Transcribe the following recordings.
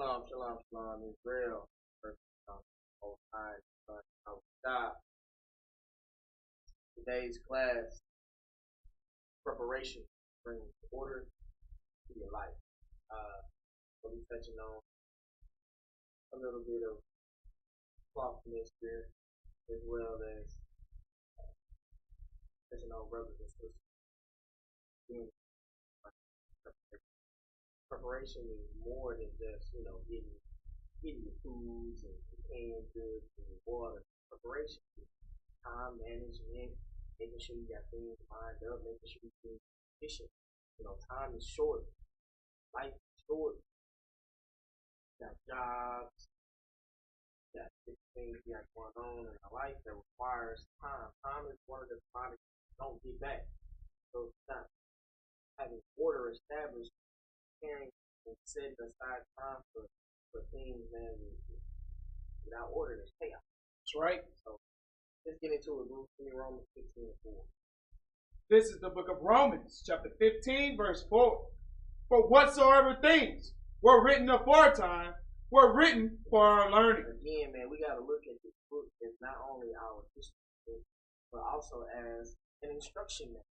Shalom, shalom, shalom, Israel. First, Most High, Son, God. Today's class, preparation, brings order to your life. We'll be touching on a little bit of slothfulness here, as well as touching on brothers and sisters. Preparation is more than just, getting your foods and your canned goods and your water. Preparation is time management, making sure you got things lined up, making sure you're efficient. Time is short. Life is short. You got jobs. You got different things you got going on in our life that requires time. Time is one of the products you don't get back. So it's not having order established, caring and setting aside time for things, man. Without order, there's chaos. That's right. So let's get into it. Give me Romans 15:4. This is the book of Romans, chapter 15, verse 4. For whatsoever things were written aforetime were written for our learning. Again, man, we got to look at this book as not only our history book, but also as an instruction manual.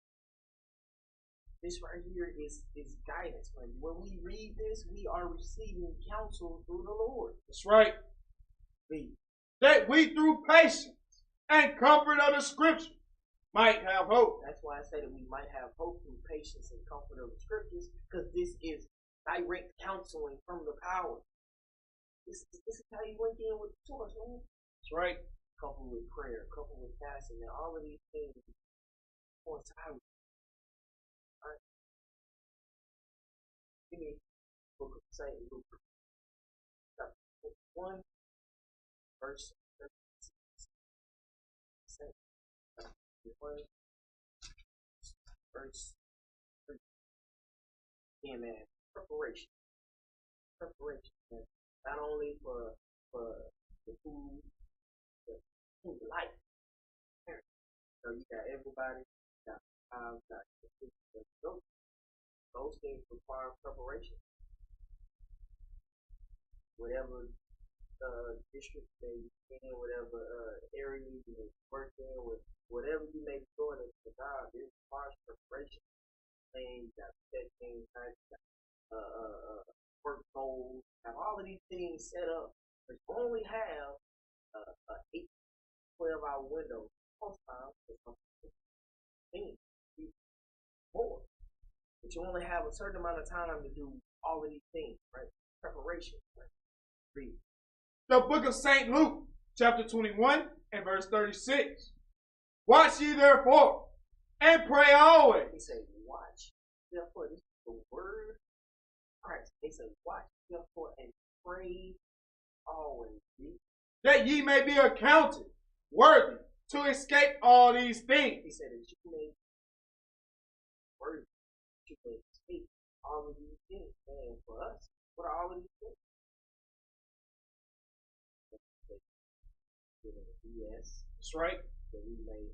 This right here is guidance. When we read this, we are receiving counsel through the Lord. That's right. That we through patience and comfort of the scripture might have hope. That's why I say that we might have hope through patience and comfort of the scriptures, because this is direct counseling from the power. This is how you went in with the source, man. That's right. Coupled with prayer, coupled with fasting, and all of these things coincide with. All right. Give me book of St. Luke, chapter 1, verse 36. St. Luke 1, verse 3. Yeah, man. Preparation. Man. Not only for the food, but food life. So you got everybody, you got house, got those things require preparation. Whatever district they in, whatever area you may work in, with whatever you may be doing at the job, it requires preparation. Things, got set things, work goals, have all of these things set up. But you only have a 8-12 hour window most times for things. More. But you only have a certain amount of time to do all of these things, right? Preparation. Right? Read. The book of St. Luke, chapter 21 and verse 36. Watch ye therefore, and pray always. He said, watch. Therefore, this is the word of Christ. They say, watch, therefore, and pray always. That ye may be accounted worthy to escape all these things. He said that you may be worthy. You may escape all of these things. And for us, what are all of these things? Yes. That's right. That we may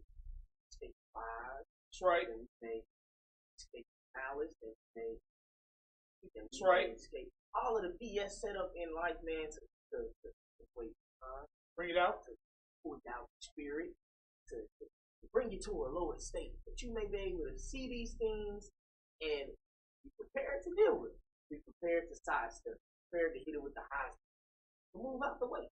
escape lies. That's right. That we may escape malice. That we may That's right. escape all of the BS set up in life, man, to wait time. Bring it out. To pull down the spirit. To bring you to a lower state. That you may be able to see these things and be prepared to deal with it. Be prepared to sidestep. Prepared to hit it with the high. To move out the way.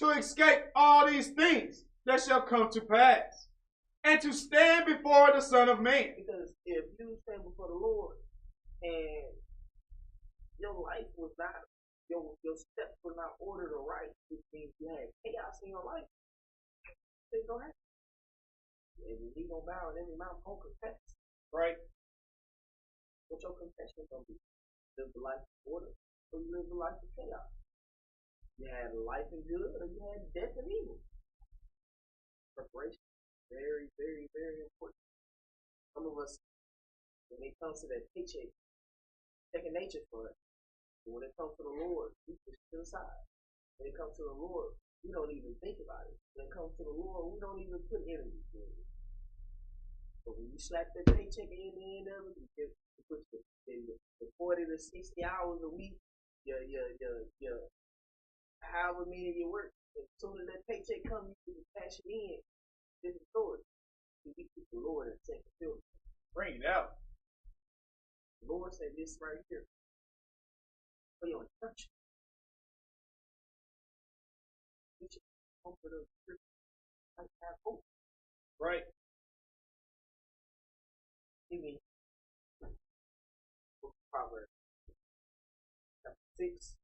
To escape all these things that shall come to pass, and to stand before the Son of Man. Because if you stand before the Lord and your life was not, your steps were not ordered or right, which means you had chaos in your life, things don't happen. Every knee gonna bow and every mouth gonna confess. Right? What your confession gonna be? Live the life of order, or you live the life of chaos? You had life and good, or you had death and evil. Preparation, very, very, very important. Some of us, when it comes to that paycheck, second nature for us. But when it comes to the Lord, we push it to the side. When it comes to the Lord, we don't even think about it. When it comes to the Lord, we don't even put energy into it. But when you slap that paycheck in the end of it, you put the 40 to 60 hours a week, your however many you work. As soon as that paycheck comes, you can cash it in. Different story. We keep the Lord in second field. Bring it out. The Lord said this right here. For your instruction. You should comfort of scripture. Like have hope. Right. Give me Proverbs chapter 6.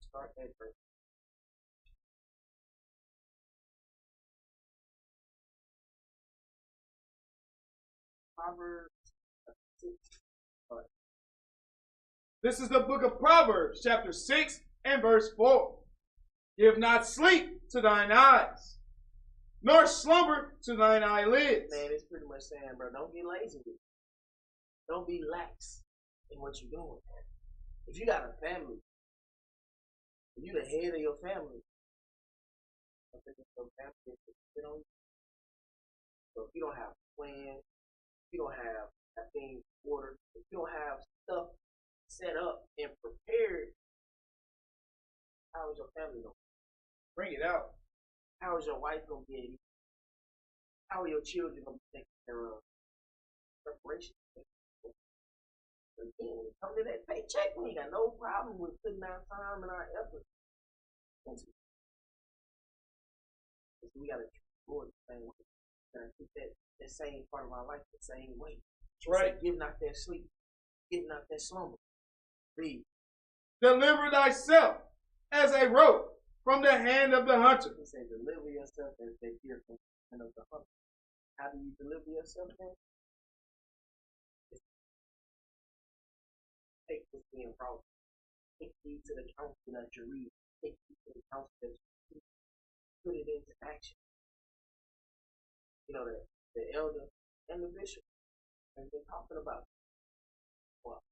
Start at verse. Proverbs chapter 6. This is the book of Proverbs, chapter 6 and verse 4. Give not sleep to thine eyes, nor slumber to thine eyelids. Man, it's pretty much saying, bro, don't be lazy with it. Don't be lax in what you're doing, man. If you got a family, if you the head of your family, so if you don't have plans, if you don't have that thing ordered, if you don't have stuff set up and prepared, how is your family going? Bring it out. How is your wife going to be able? How are your children going to be taken care of? Preparation. Again, when it comes to that paycheck, we ain't got no problem with putting our time and our effort. We got to Lord the same way. We got to keep that same part of our life the same way. That's right. So give not that sleep. Give not that slumber. Read. Deliver thyself as a rope from the hand of the hunter. He said, deliver yourself as a deer from the hand of the hunter. How do you deliver yourself then? Take what's being brought. Take heed to the counsel that you read. Take heed to the counsel that you read. Put it into action. You know, the elder and the bishop have been talking about well,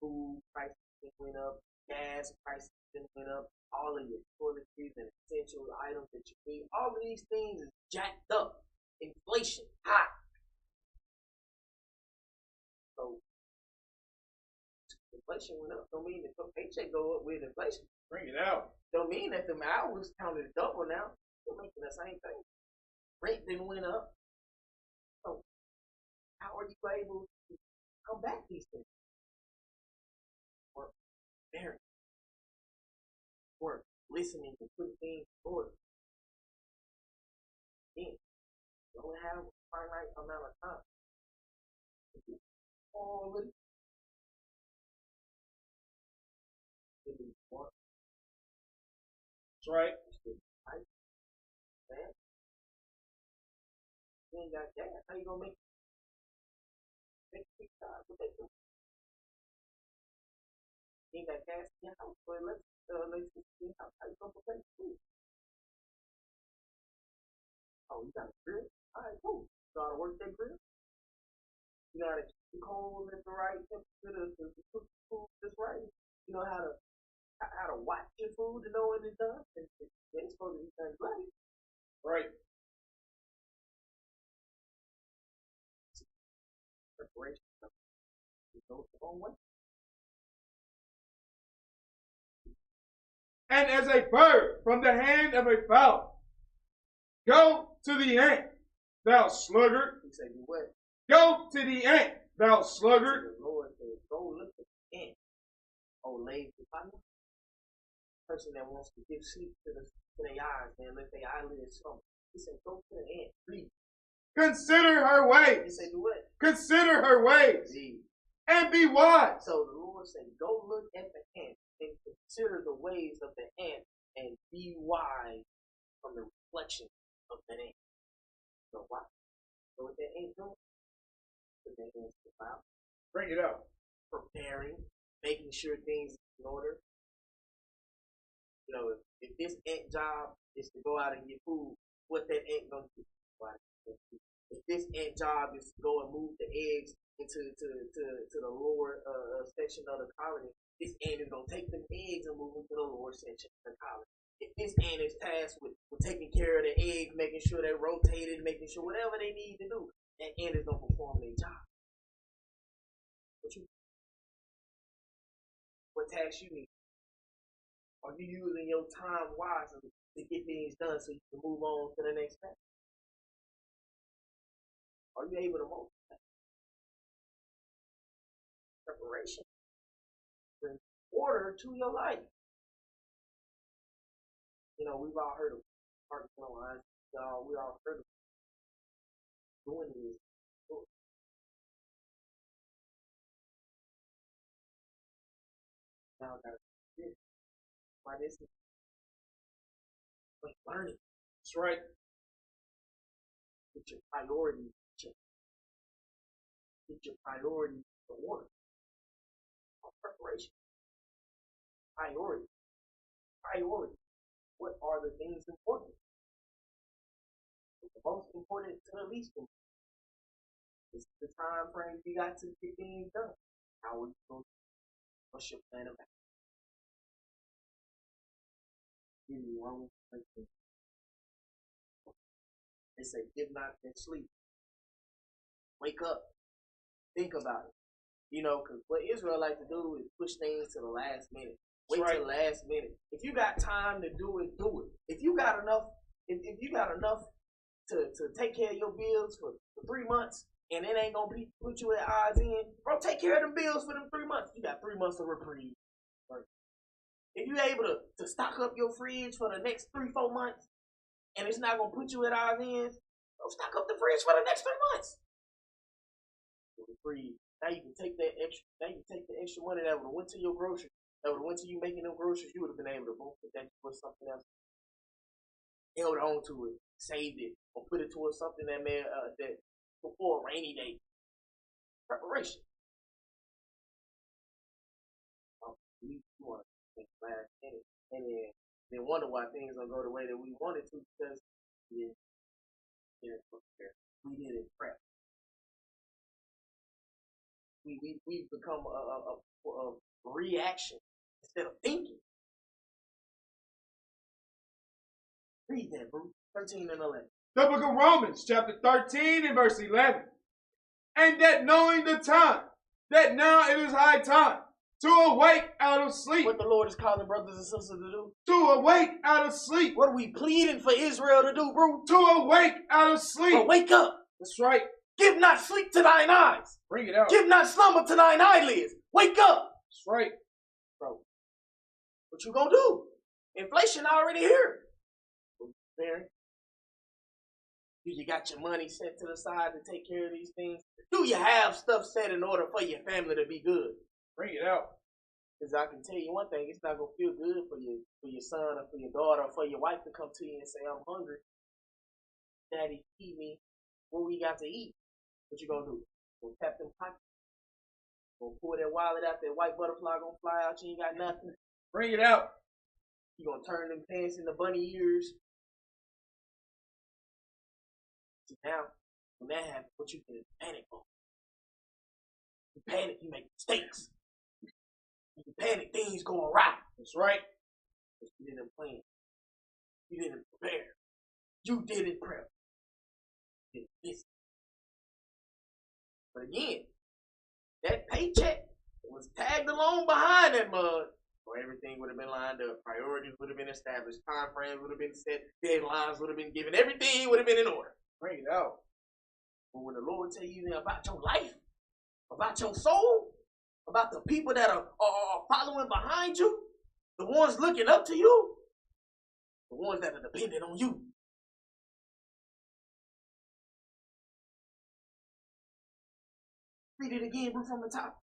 food prices went up, gas prices went up, all of your toiletries and essential items that you need, all of these things is jacked up. Inflation, hot. So inflation went up. Don't mean that your paycheck go up with inflation. Bring it out. Don't mean that the hours counted double now. They're making the same thing. Rent then went up. So how are you able to combat these things? Work, bearing, work, listening to put things in order. Again, you only have a finite amount of time. All of it. That's right. Man, you ain't got gas. How you gonna make $6 what they do? You ain't got gas in your house, so let's see how you gonna prepare food. Oh, you got a grill? Alright, cool. You know how to work that grill? You know how to keep the coals at the right temperature to cook the food just right? You know how to watch your food to know when it's done? It's supposed to be done right. Right. Preparation. It goes the wrong way. And as a bird from the hand of a fowl, go to the ant, thou sluggard. He said, what? Go to the ant, thou sluggard. The Lord said, go look at the ant. Oh, lazy partner. Person that wants to give sleep to their eyes, man, let their eyelids slumber. He said, go to the ant, read. Consider her ways. He said, do what? Consider her ways. Read. And be wise. So the Lord said, go look at the ant and consider the ways of the ant and be wise from the reflection of that ant. So why? So what that ant doing? Put that ant to the file. Bring it up. Preparing, making sure things are in order. You know, if this ant job is to go out and get food, what that ant gonna do? If this ant job is to go and move the eggs into the lower section of the colony, this ant is gonna take them eggs and move them to the lower section of the colony. If this ant is tasked with taking care of the eggs, making sure they're rotated, making sure whatever they need to do, that ant is gonna perform their job. task you need? Are you using your time wisely to get things done so you can move on to the next step? Are you able to multitask? Preparation brings order to your life. You know, we've all heard of artificial lines. We all heard of doing this. Now I gotta do this. Why this is like learning. That's right. Get your priorities checked. Get your priorities to order. Preparation. Priority. Priority. What are the things important? The most important to the least important. This is the time frame you got to get things done. How are you going to? What's your plan of action? Give me Romans 13. They say, give not then sleep. Wake up. Think about it. You know, because what Israel like to do is push things to the last minute. Wait till the last minute. If you got time to do it, do it. If you got enough, if you got enough to take care of your bills for 3 months, and it ain't gonna put you at odds in, bro, take care of them bills for them 3 months. You got 3 months of reprieve. Right? If you're able to stock up your fridge for the next 3-4 months, and it's not gonna put you at odds in, bro, stock up the fridge for the next 3 months. Reprieve. Now you can take that extra. Now you can take the extra money that would have went to your groceries. That would have went to you making them groceries. You would have been able to put that towards something else. Held on to it, saved it, or put it towards something that that before a rainy day. Preparation. We want to think last minute, and then wonder why things don't go the way that we wanted to because we didn't prepare. We didn't prep. We've become a reaction instead of thinking. Read that, bro. 13 and 11. The book of Romans, chapter 13 and verse 11. And that knowing the time, that now it is high time to awake out of sleep. What the Lord is calling brothers and sisters to do? To awake out of sleep. What are we pleading for Israel to do, bro? To awake out of sleep. But wake up. That's right. Give not sleep to thine eyes. Bring it out. Give not slumber to thine eyelids. Wake up. That's right. Bro, what you gonna do? Inflation already here. Do you got your money set to the side to take care of these things? Do you have stuff set in order for your family to be good? Bring it out. Because I can tell you one thing, it's not gonna feel good for your son or for your daughter or for your wife to come to you and say, I'm hungry. Daddy, feed me. What we got to eat? What you gonna do? Gonna tap them pockets? Gonna pull that wallet out, that white butterfly gonna fly out, you ain't got nothing? Bring it out. You gonna turn them pants into bunny ears? See, now, when that happens, what you can panic for? You panic, you make mistakes. You panic, things go awry. That's right. Because you didn't plan. You didn't prepare. You didn't prep. You didn't listen. But again, that paycheck was tagged along behind that mud, or everything would have been lined up. Priorities would have been established. Time frames would have been set. Deadlines would have been given. Everything would have been in order. Bring it out. But when the Lord tells you about your life, about your soul, about the people that are following behind you, the ones looking up to you, the ones that are dependent on you. Read it again, bro, from the top.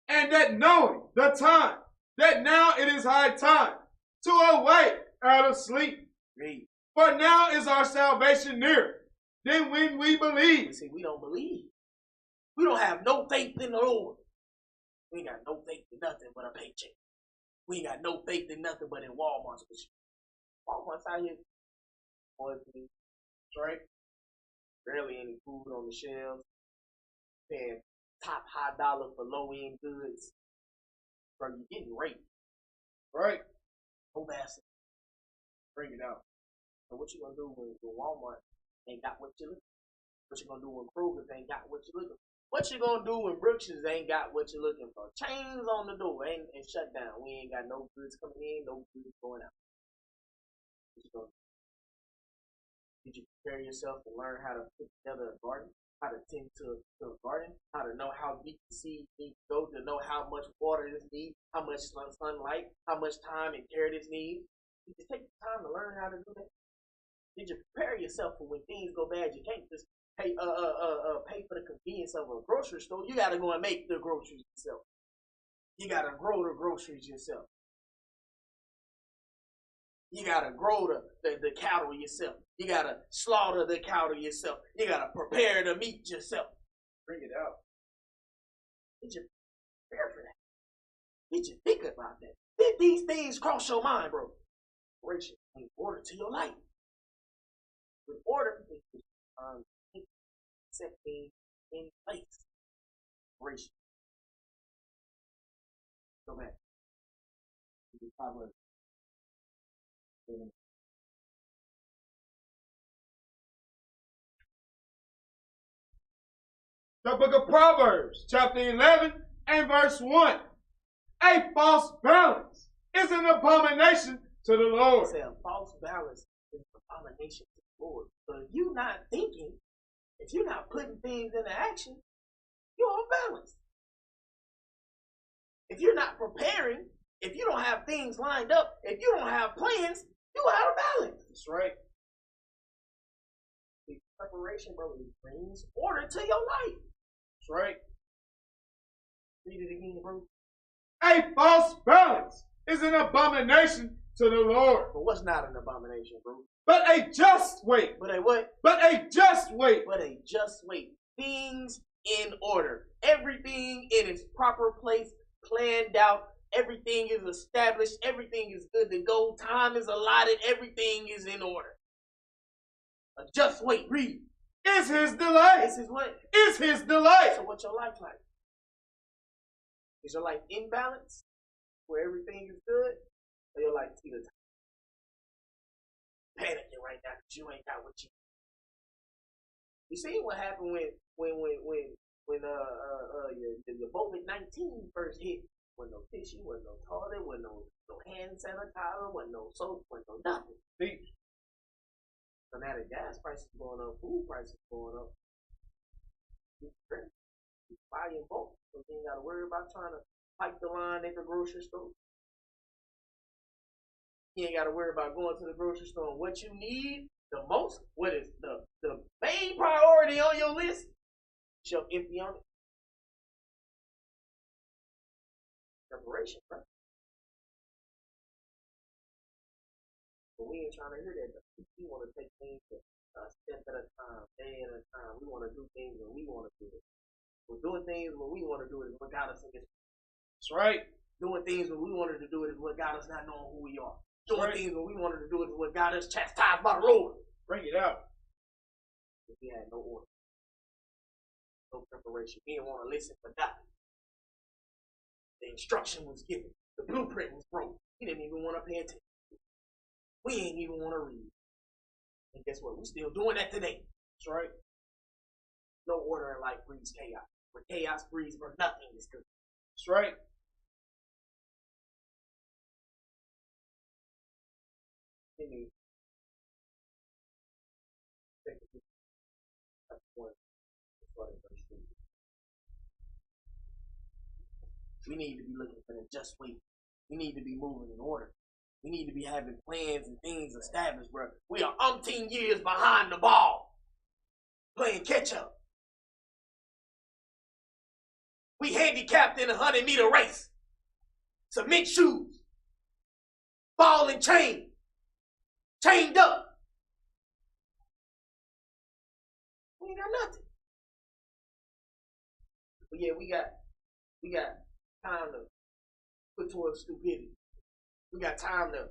And that knowing the time, that now it is high time to awake out of sleep. Read. For now is our salvation nearer than when we believe. See, we don't believe. We don't have no faith in the Lord. We ain't got no faith in nothing but a paycheck. We ain't got no faith in nothing but in Walmart's. Walmart's out here. Poisoning. Right? Barely any food on the shelves. Paying top high dollar for low end goods. Bro, you're getting raped. Right? No bastard. Bring it out. So what you gonna do when Walmart ain't got what you looking for? What you gonna do when Kroger ain't got what you looking for? What you gonna do when Brooks's ain't got what you're looking for? Chains on the door and shut down. We ain't got no goods coming in, no goods going out. What you gonna do? Did you prepare yourself to learn how to put together a garden? How to tend to a garden? How to know how deep the seed needs to go, to know how much water this needs, how much sunlight, how much time and care this needs? Did you take the time to learn how to do that? Did you prepare yourself for when things go bad? You can't just pay for the convenience of a grocery store. You gotta go and make the groceries yourself. You gotta grow the groceries yourself. You gotta grow the cattle yourself. You gotta slaughter the cattle yourself. You gotta prepare the meat yourself. Bring it out. Did you prepare for that? Did you think about that? Did these things cross your mind, bro? Preparation in order to your life. With order, set things in place. Preparation. Go back. The book of Proverbs, chapter 11 and verse 1. A false balance is an abomination to the Lord. Say a false balance is an abomination to the Lord. So if you're not thinking, if you're not putting things into action, you're off balance. If you're not preparing, if you don't have things lined up, if you don't have plans, you're out of balance. That's right. The preparation, bro, it brings order to your life. That's right. Read it again, bro. A false balance is an abomination to the Lord. But what's not an abomination, bro? But a just weight. But a what? But a just weight. But a just weight. Things in order. Everything in its proper place, planned out. Everything is established. Everything is good to go. Time is allotted. Everything is in order. A just weight. Read. Is his delight. Is his what? Is his delight. So what's your life like? Is your life in balance, where everything is good, or your life teeter panicking right now because you ain't got what you need? You see what happened when your COVID-19 first hit? Wasn't no tissue, wasn't no toilet, wasn't no hand sanitizer, wasn't no soap, wasn't no nothing. So now the gas prices going up, food prices going up. You buy in bulk, so you ain't got to worry about trying to pipe the line at the grocery store. You ain't got to worry about going to the grocery store and what you need the most. What is the main priority on your list? Shelf empty on it. Preparation, right? But we ain't trying to hear that. We want to take things a step at a time, day at a time. We want to do things when we want to do it. We're doing things when we want to do it is what got us in this. That's right. Doing things when we wanted to do it is what got us not knowing who we are. Doing things when we wanted to do it is what got us chastised by the Lord. Bring it out. If we had no order, no preparation, we didn't want to listen for nothing. The instruction was given. The blueprint was broke. We didn't even want to pay attention. We ain't even want to read. And guess what? We're still doing that today. That's right. No order in life breeds chaos. Where chaos breeds for nothing is good. That's right. We need to be looking for the just weight. We need to be moving in order. We need to be having plans and things established, bro. We are umpteen years behind the ball, playing catch up. We handicapped in a 100-meter race. Cement shoes, ball and chain, chained up. We ain't got nothing. But yeah, we got time to put towards stupidity. We got time to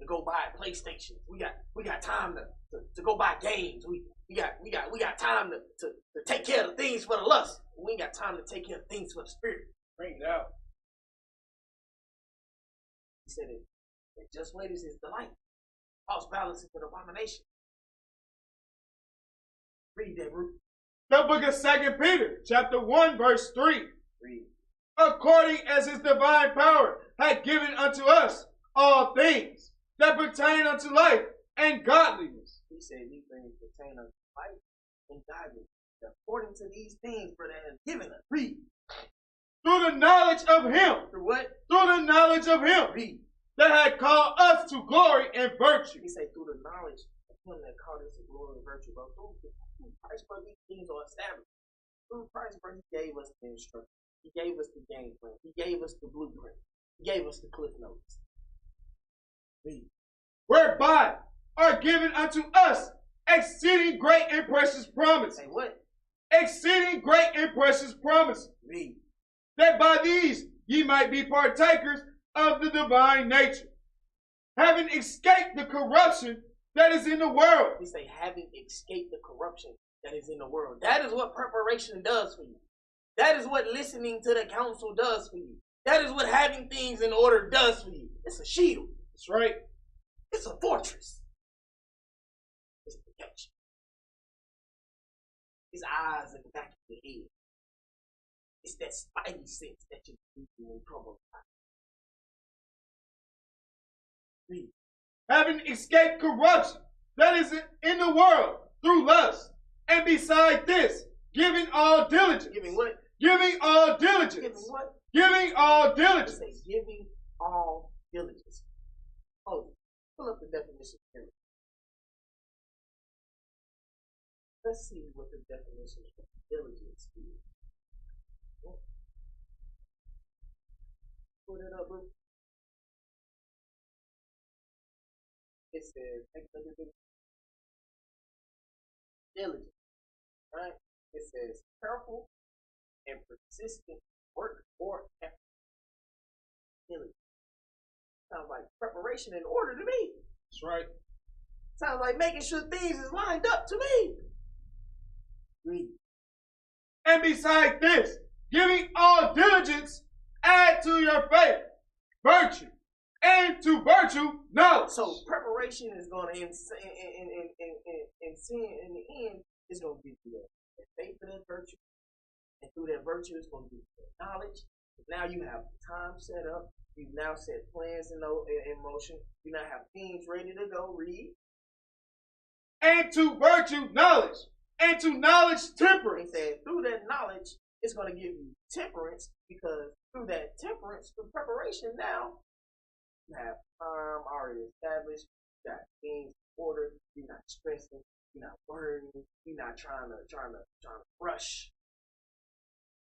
go buy PlayStations. We got time to go buy games. We got time to take care of the things for the lust. We ain't got time to take care of things for the spirit. Bring it out. He said it just wait is his delight. False balance is an abomination. Read that, Ruth. The book of 2 Peter, chapter 1, verse 3. Read. According as his divine power had given unto us all things that pertain unto life and godliness. He said these things pertain unto life and godliness. According to these things, brother, has given us. Read. Through the knowledge of him. Through what? Through the knowledge of him. Read. That had called us to glory and virtue. He said through the knowledge of him that called us to glory and virtue. But through Christ, brother, these things are established. Through Christ, brother, he gave us the instruction. He gave us the game plan. He gave us the blueprint. He gave us the cliff notes. Read. Whereby are given unto us exceeding great and precious promises. Say what? Exceeding great and precious promises. Read. That by these ye might be partakers of the divine nature, having escaped the corruption that is in the world. He say, having escaped the corruption that is in the world. That is what preparation does for you. That is what listening to the counsel does for you. That is what having things in order does for you. It's a shield. That's right. It's a fortress. It's protection. It's eyes in the back of your head. It's that spidey sense that you do in trouble. Read. Having escaped corruption that is in the world through lust, and beside this, giving all diligence. Giving what? Giving all diligence. Giving what? Giving all diligence. Say, giving all diligence. Oh, pull up the definition here. Let's see what the definition of diligence is. Pull that up, bro. It says, diligent, right? It says careful and persistent work or effort. Diligent. Sounds like preparation in order to me. That's right. Sounds like making sure things is lined up to me. Read. And beside this, giving all diligence, add to your faith virtue, and to virtue knowledge. So preparation is going to, in the end, it's going to give you that faith and that virtue. And through that virtue, it's going to give you that knowledge. Now you have time set up. You've now set plans in motion. You now have things ready to go. Read. And to virtue knowledge. And to knowledge temperance. He said through that knowledge, it's going to give you temperance, because through that temperance, through preparation now, you have time already established. You got things in order. You're not stressing. You're not worrying. You're not trying to rush.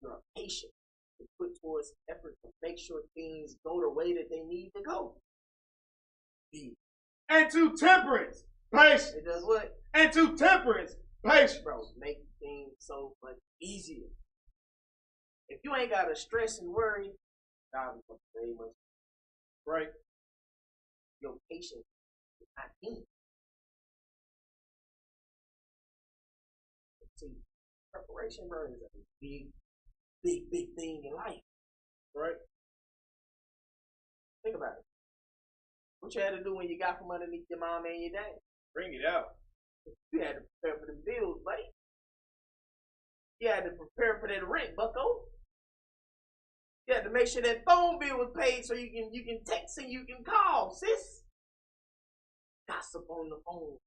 You're patient to put towards effort to make sure things go the way that they need to go. And to temperance, patience. It does what? And to temperance, patience. Bro, make things so much easier. If you ain't got to stress and worry, God is going to very much. Right. Your patience is not in. See, preparation, bro, is a big thing in life. Right. Think about it. What you had to do when you got from underneath your mom and your dad? Bring it out. You had to prepare for the bills, buddy. You had to prepare for that rent, bucko. You had to make sure that phone bill was paid so you can text and you can call, sis. Gossip on the phone.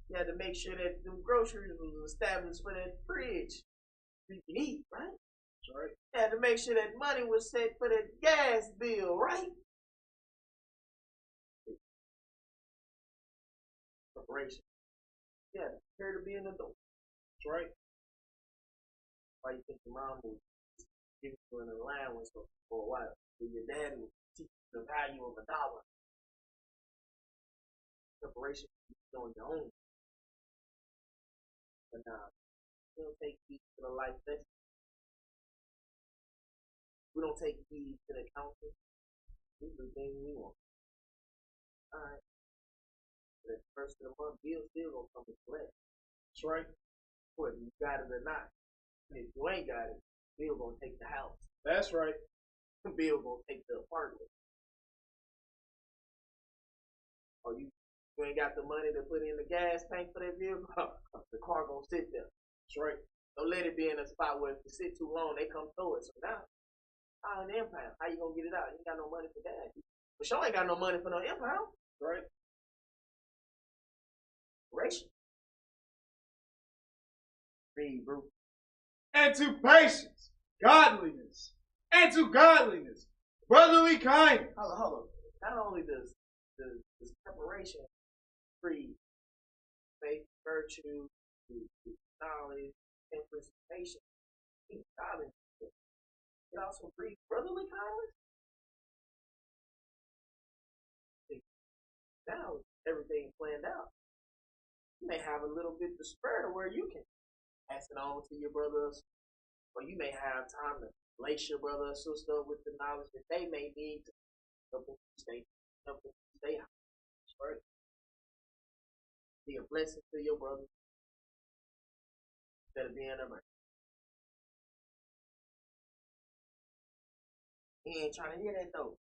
You had to make sure that the groceries was established for that fridge. You can eat, right? That's right. You had to make sure that money was set for that gas bill, right? Preparation. You had to prepare to be an adult. That's right. Why you think your mom would give you an allowance for a while? Or your dad would teach you the value of $1. Preparation is doing your own. But we don't take heed to the life lesson. We don't take heed to the counsel. We do things we want. Alright. The first of the month, bill still gonna come and collect. That's right. Whether you got it or not. And if you ain't got it, Bill gonna take the house. That's right. Bill gonna take the apartment. Or you You ain't got the money to put in the gas tank for that vehicle, the car gonna sit there. That's right. Don't let it be in a spot where if you sit too long, they come throw it. So now, an impound. How you gonna get it out? You ain't got no money for that. But y'all ain't got no money for no impound. Right. Racial. Read, bro. And to patience, godliness, and to godliness, brotherly kindness. Hold on. Not only does preparation breed faith, virtue, knowledge, temperance, patience, godliness, it also breeds brotherly kindness. Now everything's planned out. You may have a little bit of spur to where you can pass it on to your brothers, or you may have time to lace your brother or sister with the knowledge that they may need to help them stay high. Right? Be a blessing to your brother instead of being a burden. He ain't trying to hear that though.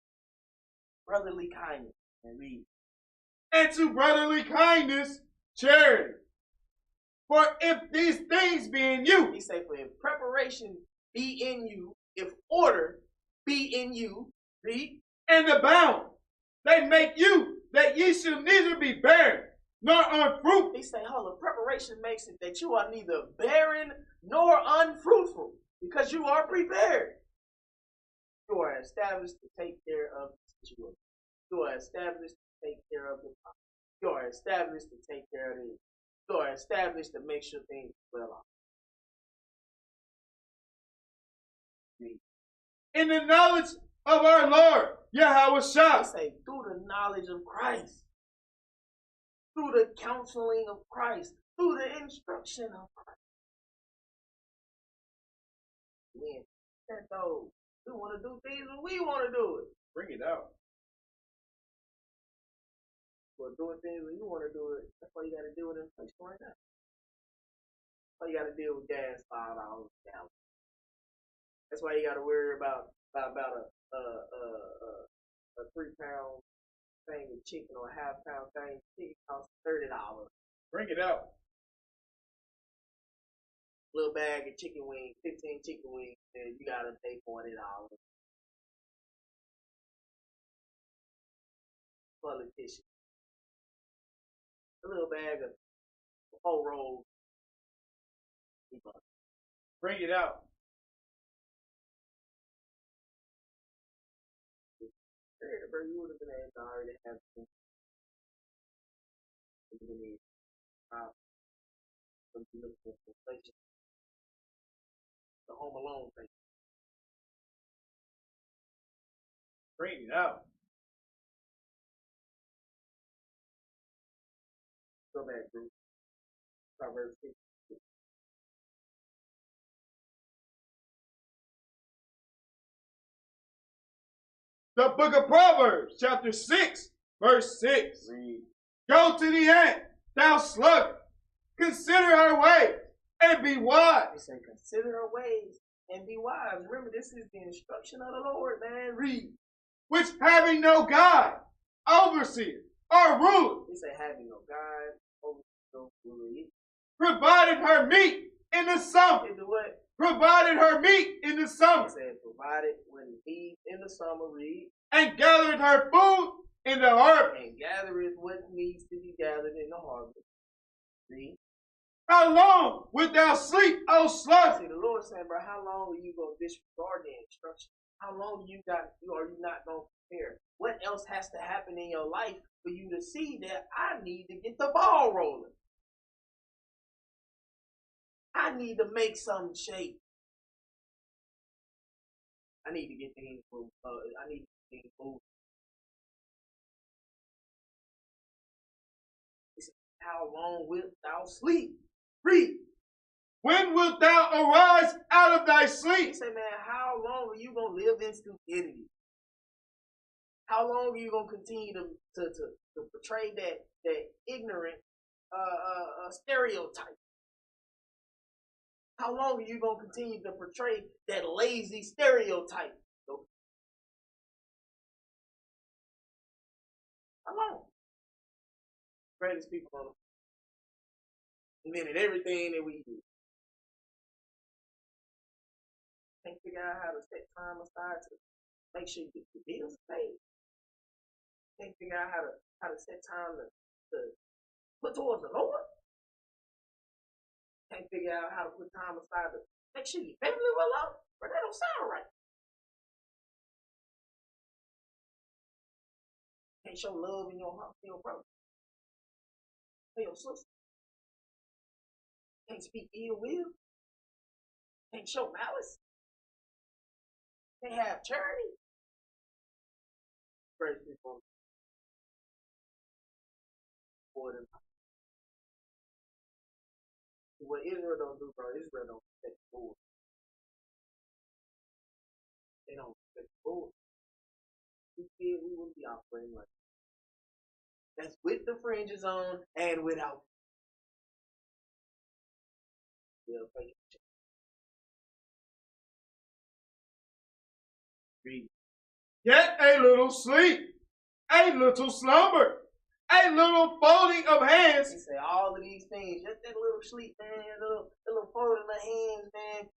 Brotherly kindness and read. And to brotherly kindness, charity. For if these things be in you, He say, for if preparation be in you, if order be in you, read, and abound, they make you that ye shall neither be barren nor unfruitful. He say, hold on, preparation makes it that you are neither barren nor unfruitful, because you are prepared. You are established to take care of the situation. You are established to take care of the problem. You are established to take care of it. You are established to make sure things are well off. In the knowledge of our Lord, Yahweh Shah. They say, through the knowledge of Christ, through the counseling of Christ, through the instruction of Christ. Man, that though, we want to do things when we want to do it. Bring it out. But doing things when you want to do it, that's why you got to deal with inflation right now. That's why you got to deal with gas $5 a gallon. That's why you got to worry about a 3-pound thing of chicken or a half-pound thing. Chicken costs $30. Bring it out. Little bag of chicken wings, 15 chicken wings, and you gotta pay $40. Politician. A little bag of whole rolls. Bring it out. You would have been able to already have some. The Home Alone thing. Bring it out. Go back, group. Proverbs 6. The book of Proverbs, chapter 6, verse 6. Read. Go to the ant, thou sluggard. Consider her ways and be wise. They say, consider her ways and be wise. Remember, this is the instruction of the Lord, man. Read. Which having no guide, overseer, or ruler. He said, having no guide, overseer, ruler. Provided her meat in the summer. Into what? Provided her meat in the summer. He said, provided when he in the summer, read. And gathered her food in the harvest. And gathereth what needs to be gathered in the harvest. Read. How long wilt thou sleep, O sluggard? See, the Lord saying, bro, how long are you going to disregard the instruction? How long are you not going to prepare? What else has to happen in your life for you to see that I need to get the ball rolling? I need to make some shape. I need to get things moving. I need to get things moving. How long wilt thou sleep? Read. When wilt thou arise out of thy sleep? He said, man, how long are you going to live in stupidity? How long are you going to continue to portray that ignorant stereotype? How long are you going to continue to portray that lazy stereotype? How long? greatest people on earth. Invented everything that we do. Can't figure out how to set time aside to make sure you get your bills paid. Can't figure out how to set time to put towards the Lord. Can't figure out how to put time aside to make sure your family well off. But that don't sound right. Can't show love in your heart to your brother, to your sister. Can't speak ill will. Can't show malice. Can't have charity. Praise people. What Israel don't do, bro, Israel don't respect the Lord. They don't respect the Lord. We feel we will be operating like that. That's with the fringes on and without. Yeah, read. Get a little sleep, a little slumber, a little folding of hands. He said all of these things, just that little sleep, man, a little folding of hands, man,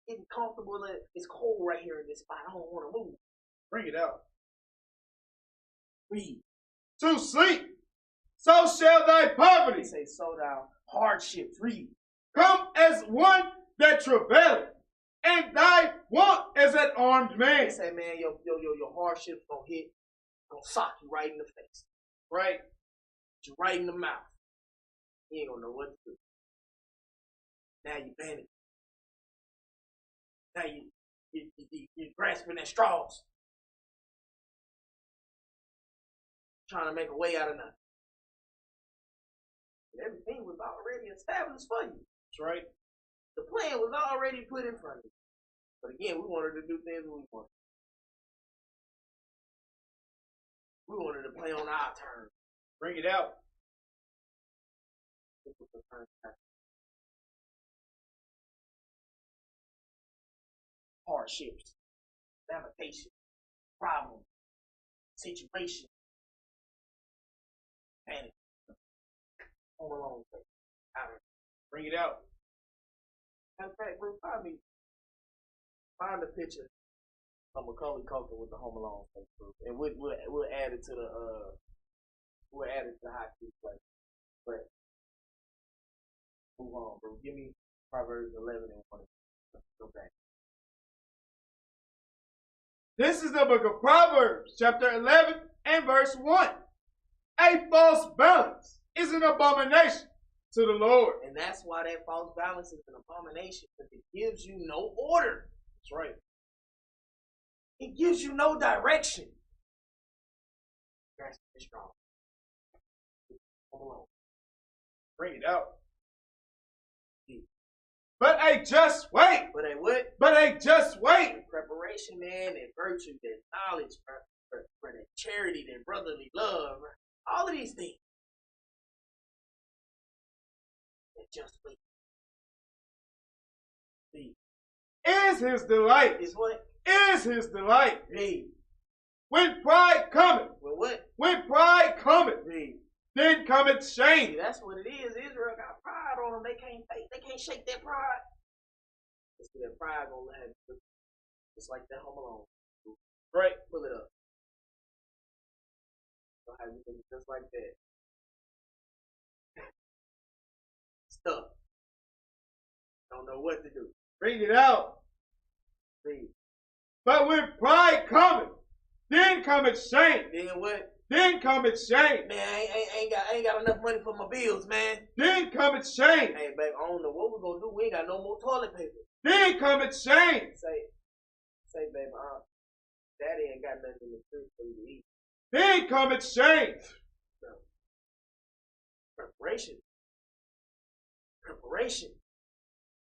getting comfortable. It's cold right here in this spot. I don't want to move. Bring it out. Read. To sleep, so shall thy poverty. He say, so thou hardships. Read. Come as one that travaileth, and thy want as an armed man. He say, man, your hardships gonna sock you right in the face. Right? You right in the mouth. You ain't gonna know what to do. Now you panic. Now you're grasping at straws. Trying to make a way out of nothing. And everything was already established for you. That's right. The plan was already put in front of you. But again, we wanted to do things we wanted. We wanted to play on our terms. Bring it out. Hardships, lamentation, problem, situation, panic. Home Alone. Bring it out. Matter of fact, bro, find a picture of Macaulay Culkin with the Home Alone face, bro, and we'll add it to the hot key play. But move on, bro. Give me Proverbs 11 and 1. Let's go back. This is the book of Proverbs, chapter 11 and verse 1. A false balance is an abomination to the Lord. And that's why that false balance is an abomination, because it gives you no order. That's right. It gives you no direction. That's strong. Come along. Bring it out. But a just wait. But a what? But a just wait. And preparation, man, and virtue, and knowledge, for that charity, that brotherly love, all of these things. And just wait. See. Is his delight. Is what? Is his delight. Read. When pride cometh. When what? When pride cometh. Read. Then cometh shame. See, that's what it is. Israel got pride on them. They can't shake that pride. See, that pride gonna have just like that Home Alone. Right. Pull it up. So how you think just like that? Stuck. Don't know what to do. Bring it out. Read. But when pride cometh, then cometh shame. Then what? Then cometh shame. Man, I ain't got enough money for my bills, man. Then cometh shame. Hey, baby, I don't know what we're gonna do. We ain't got no more toilet paper. Then cometh shame. Say, baby, Daddy ain't got nothing in the fridge for you to eat. Then cometh shame. No. Preparation.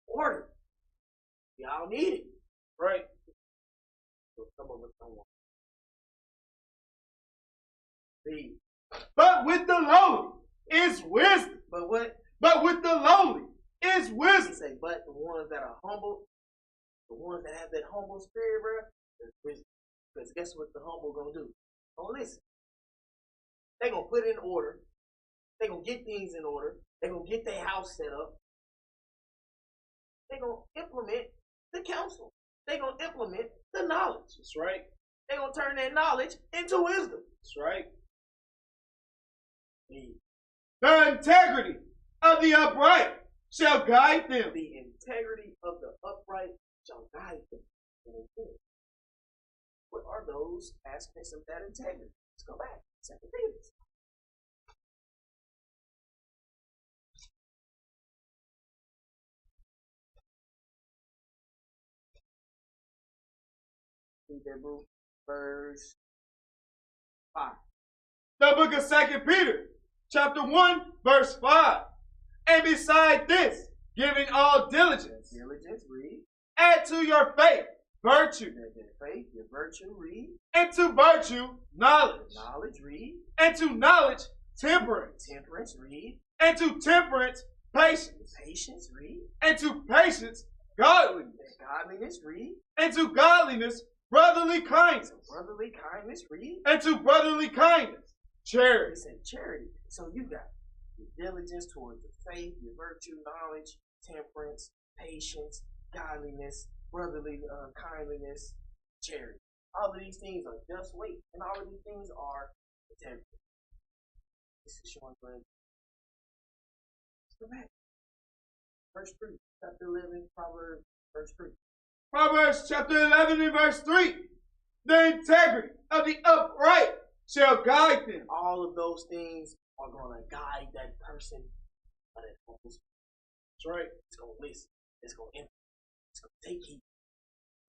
Order. Y'all need it. Right. So some of us don't want it. Read. But with the lowly is wisdom. But what? But with the lowly is wisdom. He say, but the ones that are humble, the ones that have that humble spirit, bro, is wisdom. Because guess what the humble gonna do? Don't listen. They gonna put it in order. They're going to get things in order. They're going to get their house set up. They're going to implement the counsel. They're going to implement the knowledge. That's right. They're going to turn that knowledge into wisdom. That's right. The integrity of the upright shall guide them. The integrity of the upright shall guide them. What are those aspects of that integrity? Let's go back. 2 Peter. Verse 5. The book of 2 Peter, chapter 1, verse 5. And beside this, giving all diligence, read. Add to your faith virtue. Faith, your virtue, read. And to virtue, knowledge. Knowledge, read. And to knowledge, temperance. Temperance, read. And to temperance, patience. Patience, read. And to patience, godliness. Godliness, read. And to godliness, brotherly kindness. Brotherly kindness, read. And to brotherly kindness, charity. It said charity. So you got your diligence towards the faith, your virtue, knowledge, temperance, patience, godliness, brotherly kindliness, charity. All of these things are just weight, and all of these things are integrity. This is showing good. Let's go back. Verse 3, chapter 11, Proverbs, verse 3. Proverbs chapter 11 and verse 3. The integrity of the upright shall guide them. All of those things are going to guide that person. That's right. It's going to listen. It's going to implement. It's going to take heed.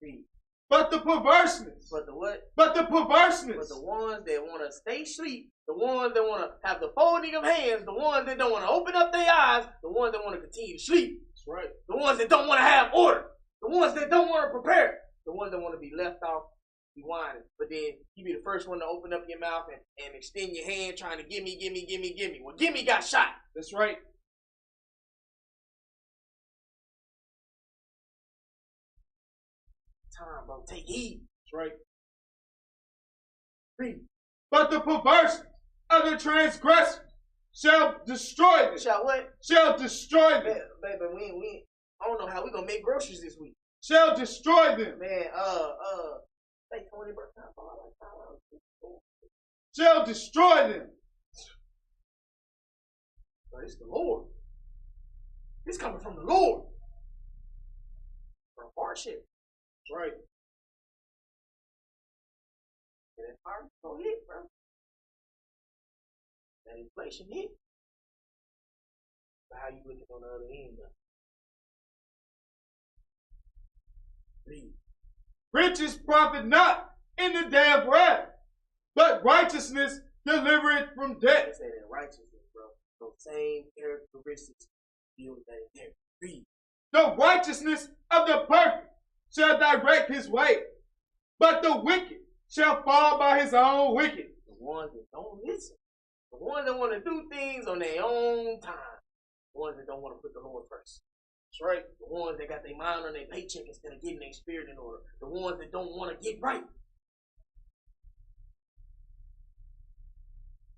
Read. But the perverseness. But the what? But the perverseness. But the ones that want to stay asleep, the ones that want to have the folding of hands, the ones that don't want to open up their eyes, the ones that want to continue to sleep. That's right. The ones that don't want to have order. The ones that don't want to prepare. The ones that want to be left off, be whining. But then you be the first one to open up your mouth and extend your hand trying to gimme. Well, gimme got shot. That's right. Time, bro. Take heed. That's right. Read. But the perverseness of the transgressors shall destroy them. Shall what? Shall destroy them. Baby, we I don't know how we gonna make groceries this week. Shall destroy them. Man, like 20 bucks. Shall destroy them. But it's the Lord. It's coming from the Lord. From hardship. That's right. And that fire gonna hit, bro. That inflation hit. But how you looking on the other end, though? Read. Riches profit not in the day of wrath, but righteousness delivereth from death. They say that righteousness, bro. Those same characteristics deal with that integrity. Read. The righteousness of the perfect shall direct his way, but the wicked shall fall by his own wicked. The ones that don't listen. The ones that want to do things on their own time. The ones that don't want to put the Lord first. That's right. The ones that got their mind on their paycheck instead of getting their spirit in order. The ones that don't want to get right.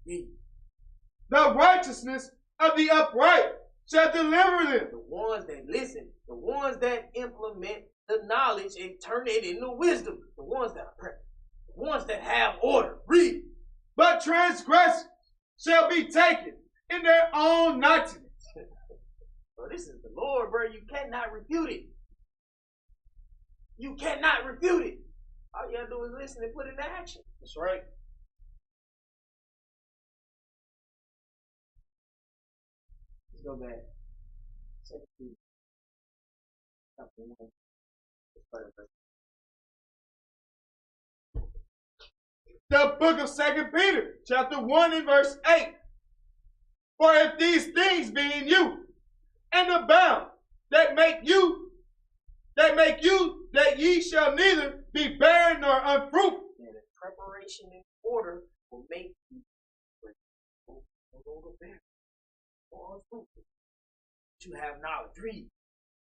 Read. The righteousness of the upright shall deliver them. The ones that listen. The ones that implement the knowledge and turn it into wisdom. The ones that are perfect. The ones that have order. Read. But transgressors shall be taken in their own naughtiness. Bro, this is the Lord, bro. You cannot refute it. You cannot refute it. All you gotta do is listen and put it into action. That's right. Let's go back. 2 Peter. Chapter 1. The book of 2 Peter, chapter 1 and verse 8. For if these things be in you, and abound, that ye shall neither be barren nor unfruitful. And the preparation and order will make you no longer barren or unfruitful. You have knowledge. Read.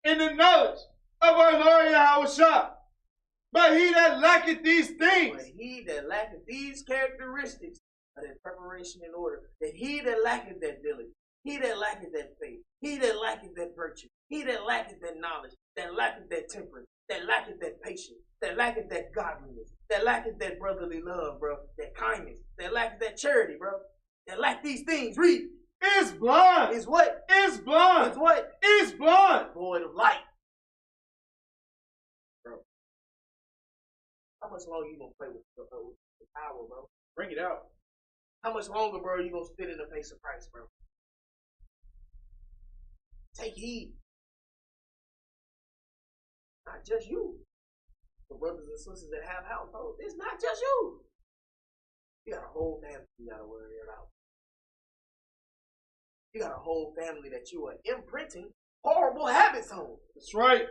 In the knowledge of our Lord Yahushua. But he that lacketh these things. But he that lacketh these characteristics of that preparation in order, that he that lacketh that diligence, he that lacketh that faith, he that lacketh that virtue, he that lacketh that knowledge, that lacketh that temperance, that lacketh that patience, that lacketh that godliness, that lacketh that brotherly love, bro, that kindness, that lacketh that charity, bro, that lack these things, read. Is blind. Is what? Is blind. Is what? Is blind. Void of light. Bro. How much longer you gonna play with the power, bro? Bring it out. How much longer, bro, you gonna spit in the face of Christ, bro? Take heed. Not just you. The brothers and sisters that have households, it's not just you. You got a whole family you gotta worry about. You got a whole family that you are imprinting horrible habits on. That's right.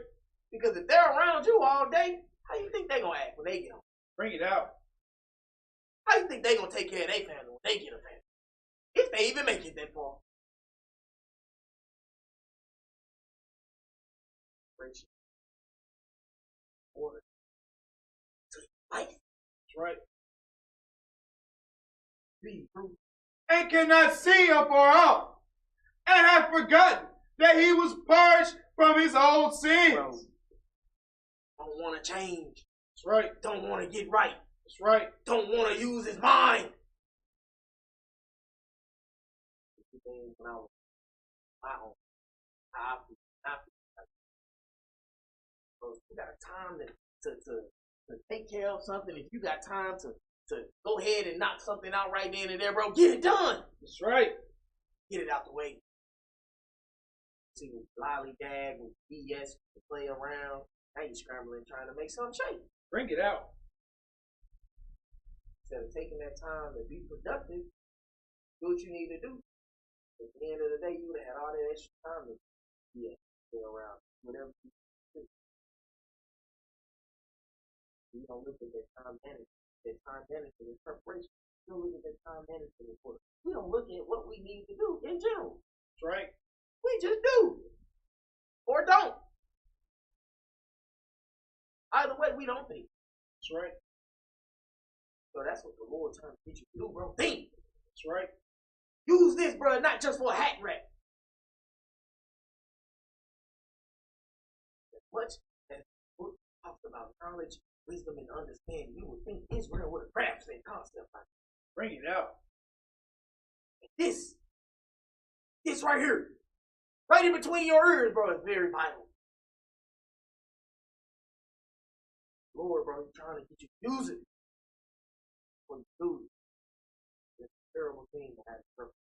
Because if they're around you all day, how you think they're gonna act when they get home? Bring it out. How you think they're gonna take care of their family when they get a family? If they even make it that far. Order to life. That's right. Read through. And cannot see up or out, and have forgotten that he was purged from his old sins. Bro, don't want to change. That's right. Don't want to get right. That's right. Don't want to use his mind. If you got time to take care of something, if you got time to go ahead and knock something out right then and there, bro, get it done. That's right. Get it out the way. See, lollygag and BS to play around. Now you scrambling trying to make something shake. Bring it out. Instead of taking that time to be productive, do what you need to do. At the end of the day, you would have had all that extra time to play around. Whatever you do. You don't look at that time management. That time management is preparation. You don't look at that time management report. We don't look at what we need to do in general. That's right. We just do. Or don't. Either way, we don't think. That's right. So that's what the Lord's trying to teach you to do, bro. Think. That's right. Use this, bro, not just for a hat rack. As much as the book talks about knowledge, wisdom, and understanding, you would think Israel would have grasped that concept like that. Bring it out. This right here, right in between your ears, bro, is very vital. Lord, bro, he's trying to get you to use it. When you do, it's a terrible thing to have purpose.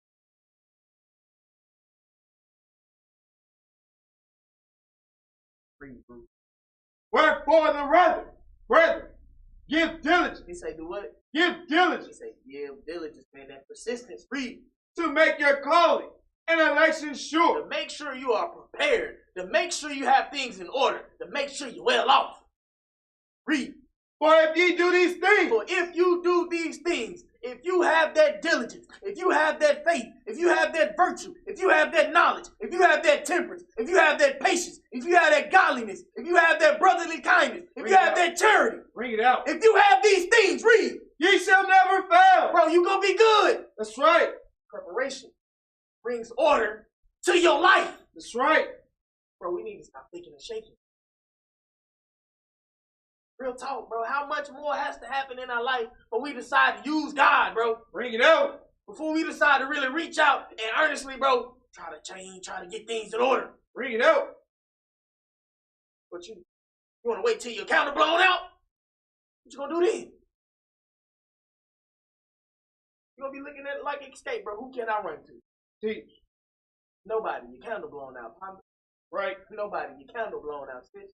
Read, bro. Wherefore the brethren, give diligence. He say, do what? Give diligence. He say, give diligence, man. That persistence. Read. To make your calling and election sure. To make sure you are prepared. To make sure you have things in order. To make sure you're well off. Read. For if ye do these things. For if you do these things, if you have that diligence, if you have that faith, if you have that virtue, if you have that knowledge, if you have that temperance, if you have that patience, if you have that godliness, if you have that brotherly kindness, if you have that charity. Bring it out. If you have these things, read. Ye shall never fail. Bro, you gonna be good. That's right. Preparation brings order to your life. That's right. Bro, we need to stop thinking and shaking. Real talk, bro. How much more has to happen in our life before we decide to use God, bro? Bring it out. Before we decide to really reach out and earnestly, bro, try to change, try to get things in order. Bring it out. But you want to wait till your counter blown out? What you gonna do then? You gonna be looking at it like escape, bro. Who can I run to? Teach. Nobody. Your candle blown out. Right. Nobody. Your candle blown out, sis.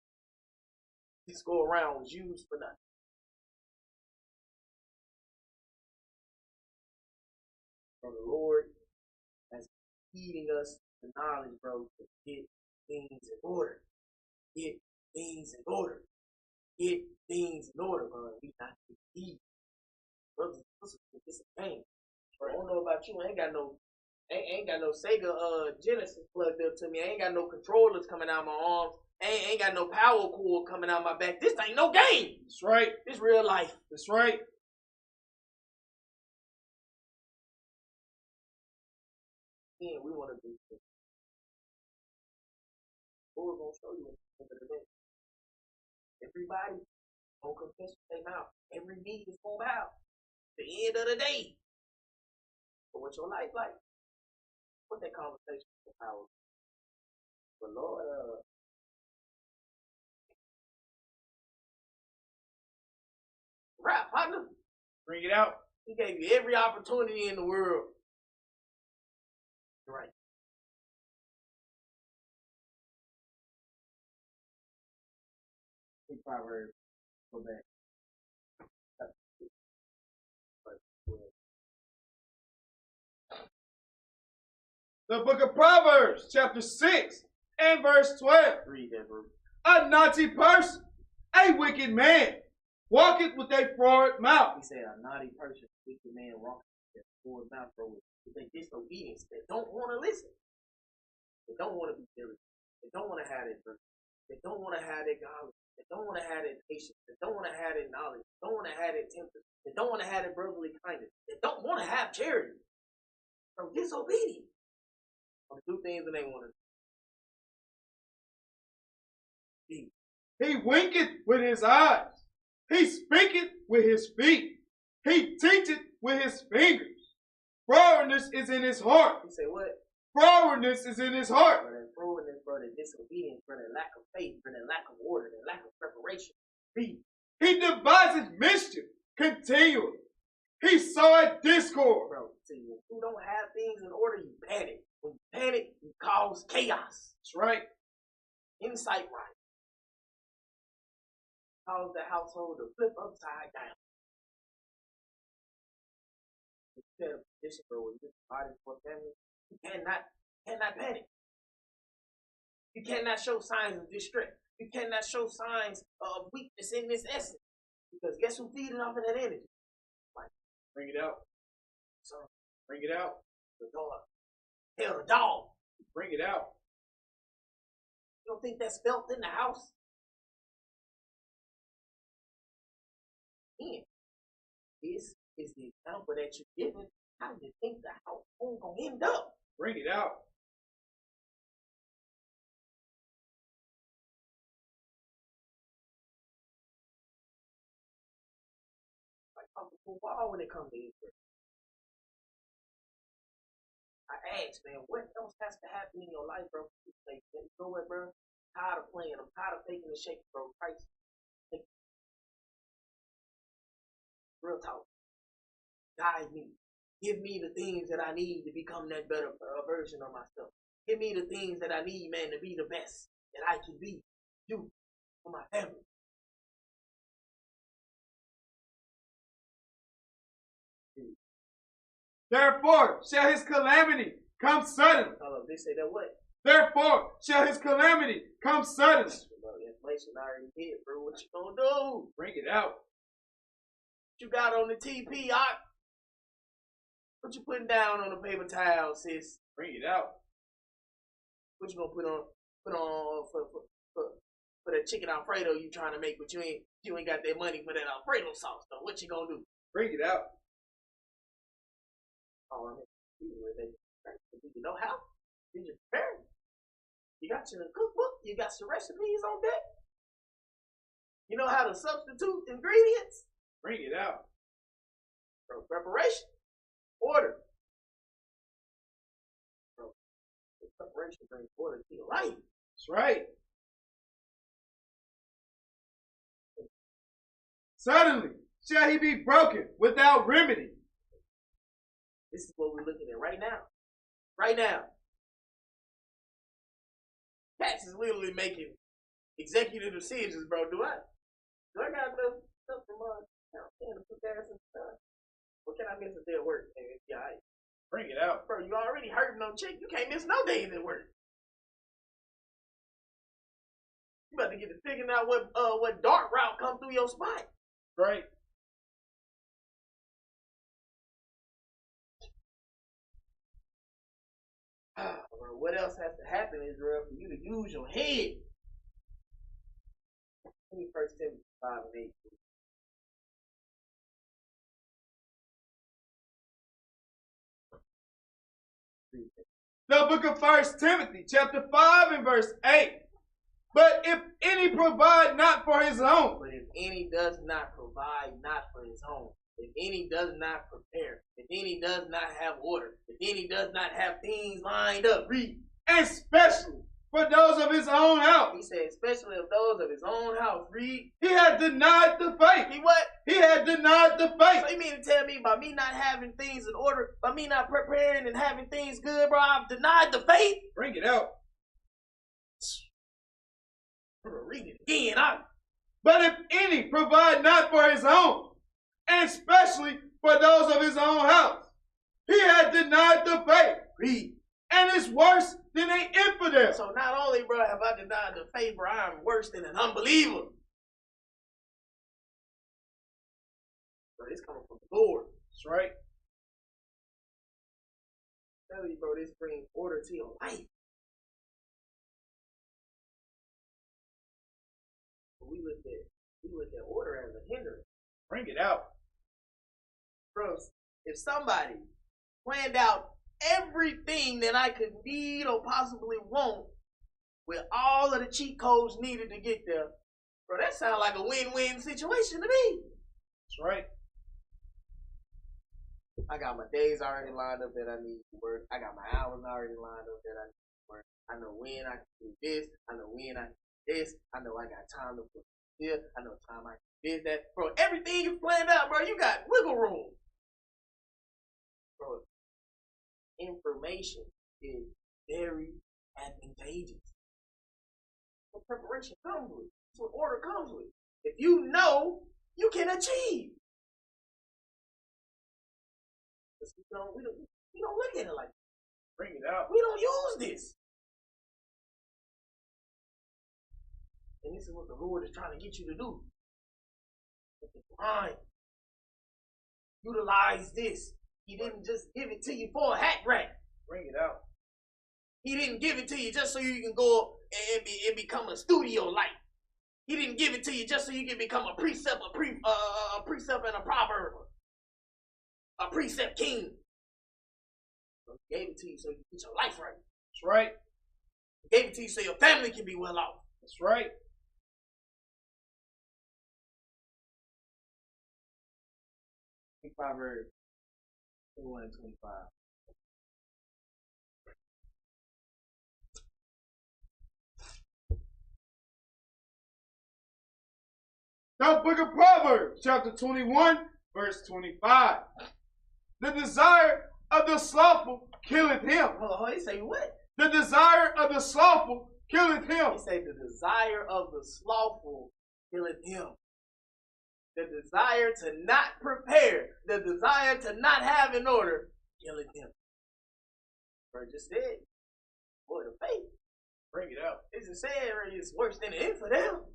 This go around was used for nothing. And the Lord has feeding us the knowledge, bro, to get things in order. Get things in order. Get things in order, bro. We not to eat. Brothers and sisters, it's a game. I don't know about you. I ain't got no Sega Genesis plugged up to me. I ain't got no controllers coming out my arms. Ain't got no power cord coming out my back. This ain't no game. That's right. This real life. That's right. Again, we want to do this. Who's going to show you at the end of the day? Everybody gonna confess with their mouth. Every knee is gonna bow. At the end of the day. But what's your life like? What that conversation with power? But Lord, rap partner. Bring it out. He gave you every opportunity in the world. Right. Big Proverbs. Go back. The book of Proverbs, chapter 6 and verse 12. Read that, bro. A naughty person, a wicked man, walketh with a forward mouth. He said, a naughty person, a wicked man, walketh with a forward mouth, bro. With their disobedience. They don't want to listen. They don't want to be diligent. They don't want to have that virtue. They don't want to have that godliness. They don't want to have that patience. They don't want to have that knowledge. They don't want to have that temperance. They don't want to have that brotherly kindness. They don't want to have charity. So disobedient. They do things that they want to do. He winketh with his eyes. He speaketh with his feet. He teacheth with his fingers. Frowardness is in his heart. He say what? Frowardness is in his heart. For that frowardness, for that disobedience, for that lack of faith, for that lack of order, that lack of preparation. He devises mischief continually. He soweth discord. Bro, see, when you don't have things in order, you panic. When you panic, you cause chaos. That's right. Insight right. Cause the household to flip upside down. Instead of position, bro, when you're fighting for family, you cannot panic. You cannot show signs of distress. You cannot show signs of weakness in this essence. Because guess who's feeding off of that energy? Like, bring it out. So, bring it out. The dog. Hell, the dog. Bring it out. You don't think that's felt in the house? Again, this is the example that you're giving. How do you think the household gonna end up? Bring it out. Like comfortable wall when it comes to Israel. I asked, man, what else has to happen in your life, bro? You say, you know what, bro? I'm tired of playing. I'm tired of taking the shake, bro. Christ. Real talk. Guide me. Give me the things that I need to become that better version of myself. Give me the things that I need, man, to be the best that I can be. You, for my family. Therefore shall his calamity come suddenly. Hello, they say that what? Therefore shall his calamity come suddenly. Inflation already hit, bro. What you gonna do? Bring it out. What you got on the TP, Ock? What you putting down on the paper towel, sis? Bring it out. What you gonna put on for that chicken Alfredo you trying to make, but you ain't got that money for that Alfredo sauce though. What you gonna do? Bring it out. Oh, I mean, you know how? Did you prepare? You got your cookbook? You got your recipes on deck? You know how to substitute ingredients? Bring it out. Bro, preparation. Order. Bro, preparation brings order to your life. That's right. Suddenly shall he be broken without remedy. This is what we're looking at right now. Right now. Cats is literally making executive decisions, bro. Do I got enough stuff from to put that in stuff? What can I miss a day at work? Yeah, bring it out. Bro, you already hurting no chick. You can't miss no days at work. You about to get to figuring out what dark route come through your spine. Right. What else has to happen, Israel, for you to use your head? 21st Timothy 5 and 8. The book of 1 Timothy, chapter 5 and verse 8. But if any provide not for his own. But if any does not provide not for his own, if any does not prepare, if any does not have order, if any does not have things lined up, read. Especially for those of his own house. He said, especially of those of his own house, read. He had denied the faith. He what? He had denied the faith. So you mean to tell me by me not having things in order, by me not preparing and having things good, bro, I've denied the faith? Bring it out. I'm gonna read it again. But if any provide not for his own, and especially for those of his own house, he had denied the faith. Read. And it's worse than an infidel. So not only, bro, have I denied the faith, bro, I'm worse than an unbeliever. Bro, this coming from the Lord. That's right. I tell you, bro, this brings order to your life. We look at order as a hindrance. Bring it out. Bro, if somebody planned out everything that I could need or possibly want with all of the cheat codes needed to get there, bro, that sounds like a win-win situation to me. That's right. I got my days already lined up that I need to work. I got my hours already lined up that I need to work. I know when I can do this. I know when I can do this. I know I got time to put here. I know time I can do that. Bro, everything you planned out, bro, you got wiggle room. Bro, information is very advantageous. What preparation comes with. That's what order comes with. If you know, you can achieve. We don't look at it like that. Bring it out. We don't use this. And this is what the Lord is trying to get you to do. Fine. Utilize this. He didn't just give it to you for a hat rack. Bring it out. He didn't give it to you just so you can go and become a studio light. He didn't give it to you just so you can become a precept, a precept and a proverb. A precept king. So he gave it to you so you can get your life right. That's right. He gave it to you so your family can be well off. That's right. Proverbs 21 and 25. The book of Proverbs, chapter 21, verse 25. The desire of the slothful killeth him. Hold on, he say what? The desire of the slothful killeth him. He say the desire of the slothful killeth him. The desire to not prepare, the desire to not have in order, killeth him. Bro, just said, boy, the faith. Bring it out. It's just said it's worse than an infidel.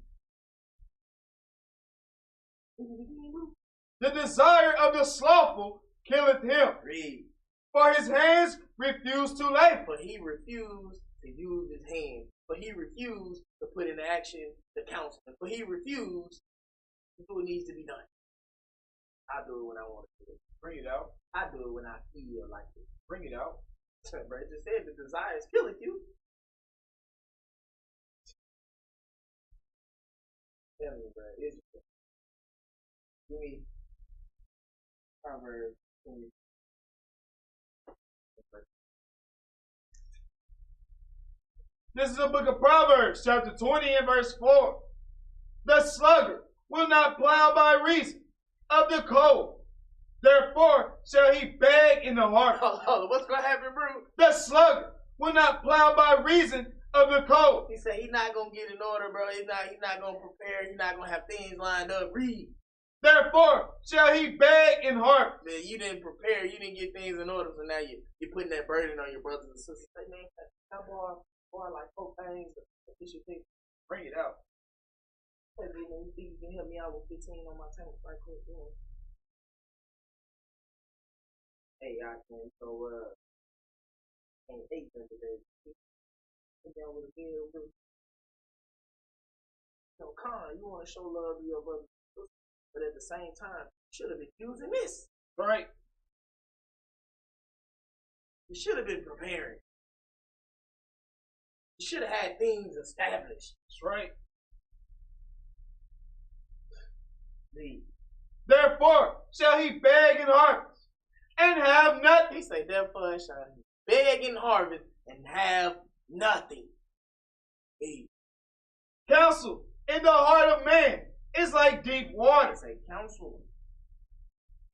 The desire of the slothful killeth him. Read. For his hands refuse to labor. But he refused to use his hands. But he refused to put into action the counseling. But he refused to do what needs to be done. I do it when I want to do it. Bring it out. I do it when I feel like it. Bring it out. Bro, it just said the desire is killing you. Tell me, bro. Give me Proverbs 20. This is the book of Proverbs, chapter 20 and verse 4. The sluggard will not plow by reason of the cold. Therefore shall he beg in the heart. Hold on, what's going to happen, bro? The sluggard will not plow by reason of the cold. He said he's not going to get in order, bro. He's not going to prepare. He's not going to have things lined up. Read. Therefore shall he beg in heart. Man, you didn't prepare. You didn't get things in order. So now you're putting that burden on your brothers and sisters. Say, man, that boy like 4 things. You should think. Bring it out. Hey, man, you think you can help me out with 15 on my tank right quick? Yeah. Hey, I can. So, ain't 8 today. Sit down with a bill, bro. No, Con, you want to show love to your brother, but at the same time, you should have been using this. Right. You should have been preparing. You should have had things established. That's right. Read. Therefore shall he beg and harvest, and have nothing. He say, therefore shall he beg and harvest, and have nothing. Read. Counsel in the heart of man is like deep water. He say, counsel,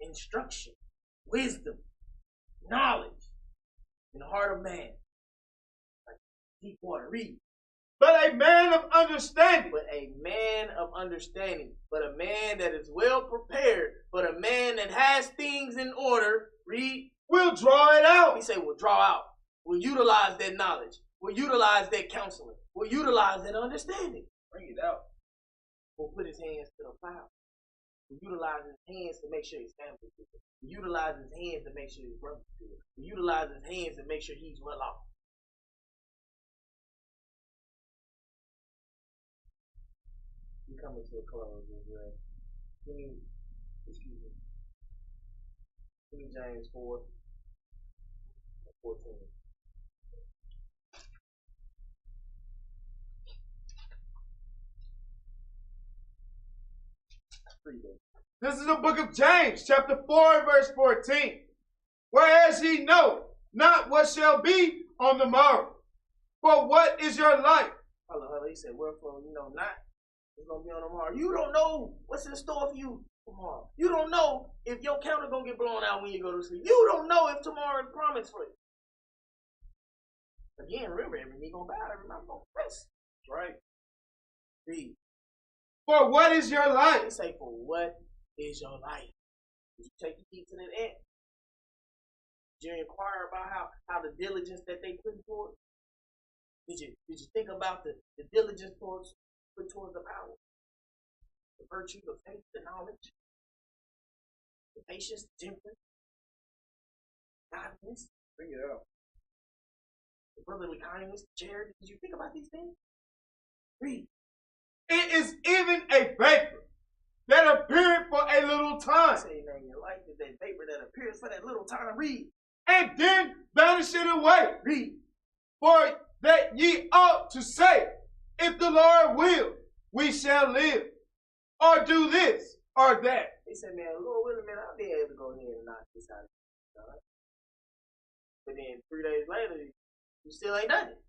instruction, wisdom, knowledge in the heart of man. Like deep water. Read. But a man of understanding. But a man of understanding. But a man that is well prepared. But a man that has things in order. Read. Will draw it out. He say, will draw out. Will utilize that knowledge. Will utilize that counseling. Will utilize that understanding. Bring it out. Will put his hands to the plow. Will utilize his hands to make sure his family is good. Will utilize his hands to make sure his brother's good. Will utilize his hands to make sure he's well off. We coming to a close as well. Give me James 4:14. This is the book of James, chapter 4, verse 14. Whereas ye know not what shall be on the morrow. For what is your life? Hello. He said, wherefore you know not what's going to be on tomorrow. You don't know what's in store for you tomorrow. You don't know if your counter going to get blown out when you go to sleep. You don't know if tomorrow is promised for you. Again, remember, every knee going to bow, every mouth going to press. That's right. Read. For what is your life? They say, for what is your life? Did you take the key to that ant? Did you inquire about how the diligence that they put forth? Did you think about the diligence put towards the power? The virtue, the faith, the knowledge, the patience, the temperance, godliness. Bring it out. The brotherly kindness, charity. Did you think about these things? Read. It is even a vapor that appeareth for a little time. Say, man, your life is that vapor that appears for that little time. Read. And then vanisheth away. Read. For that ye ought to say, if the Lord will, we shall live, or do this, or that. He said, man, Lord willing, man, I'll be able to go ahead and knock this out. But then 3 days later, you still ain't done it.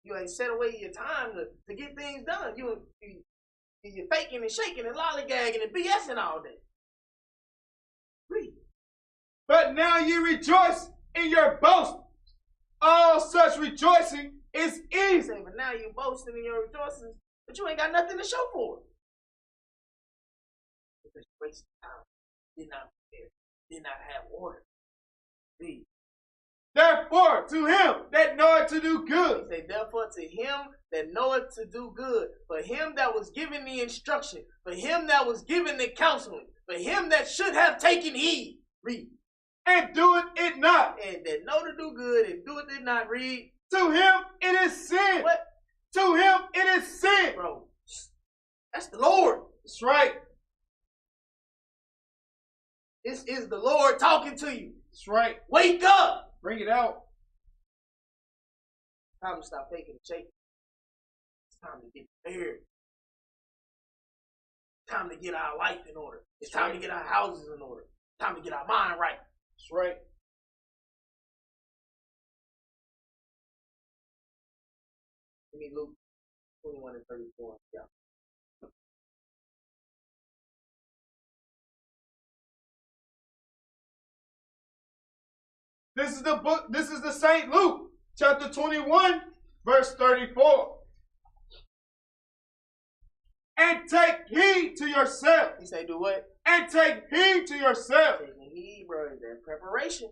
You ain't set away your time to get things done. You're faking and shaking and lollygagging and BSing all day. Read. But now ye rejoice in your boasting. All such rejoicing is easy. Say, but now you boasting in your rejoicings, but you ain't got nothing to show for it. Because you wasted time, did not prepare, did not have order. Read. Therefore, to him that knoweth to do good. He say, therefore, to him that knoweth to do good, for him that was given the instruction, for him that was given the counseling, for him that should have taken heed. Read. And doeth it not. And that know to do good and doeth it not. Read. To him it is sin. What? To him it is sin. Bro, that's the Lord. That's right. This is the Lord talking to you. That's right. Wake up. Bring it out. Time to stop faking and shaking. It's time to get prepared. It's time to get our life in order. It's time to get our houses in order. It's time to get our mind right. That's right. Give me Luke 21 and 34. Yeah. This is the book, this is the St. Luke, chapter 21, verse 34. And take heed to yourself. He say, do what? And take heed to yourself. Taking heed, bro, is that preparation.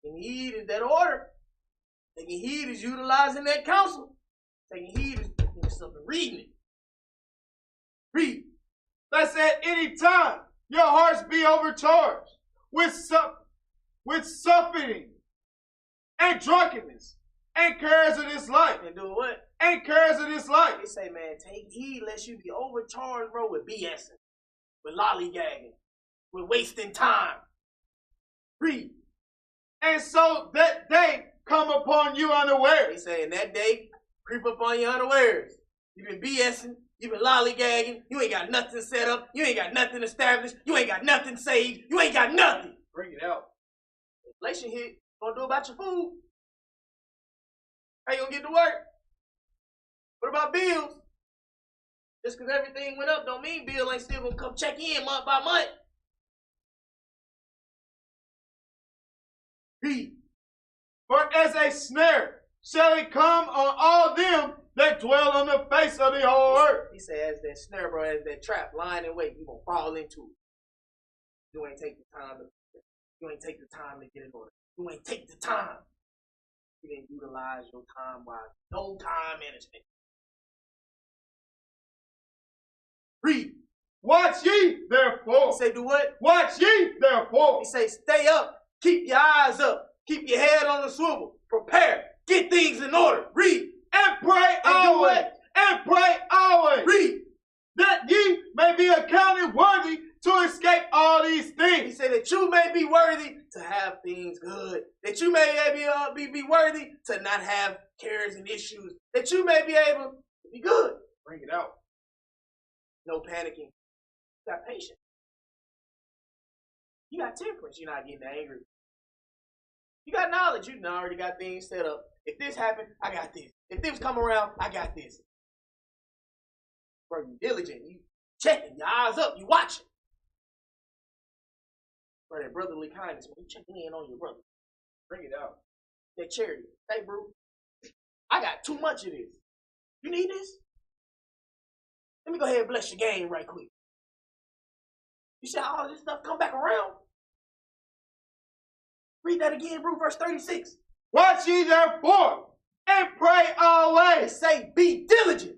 Taking heed is that order. Taking heed is utilizing that counsel. Taking heed is picking yourself and reading it. Read. Lest at any time your hearts be overcharged with suffering and drunkenness and cares of this life. And doing what? And cares of this life. They say, man, take heed lest you be overcharged, bro, with BSing, with lollygagging, with wasting time. Read. and so that day come upon you unawares. He saying that day creep up on you unawares. You've been BSing, you've been lollygagging, you ain't got nothing set up, you ain't got nothing established, you ain't got nothing saved, you ain't got nothing. Bring it out. Inflation hit, what gonna do about your food? How you gonna get to work? What about bills? Just because everything went up don't mean Bill ain't still gonna come check in month by month. Read. For as a snare shall it come on all them that dwell on the face of the whole earth. He said, as that snare, bro, as that trap, lying in wait, you gonna fall into it. You ain't take the time to get in order. You ain't take the time. You didn't utilize your time wisely. No time management. Read. Watch ye therefore. He say, do what? Watch ye therefore. He say, stay up. Keep your eyes up. Keep your head on the swivel. Prepare. Get things in order. Read. And pray always. And pray always. Read. That ye may be accounted worthy to escape all these He things. said that you may be worthy to have things good. That you may be worthy to not have cares and issues. That you may be able to be good. Bring it out. No panicking. You got patience. You got temperance. You're not getting angry. You got knowledge. You already got things set up. If this happened, I got this. If this come around, I got this. Bro, you diligent. You checking. Your eyes up. You watching. Bro, that brotherly kindness. When you checking in on your brother. Bring it out. That charity. Hey, bro. I got too much of this. You need this? Let me go ahead and bless your game right quick. You see how all this stuff come back around? Read that again, bro, verse 36. Watch ye therefore, and pray always. It say, be diligent.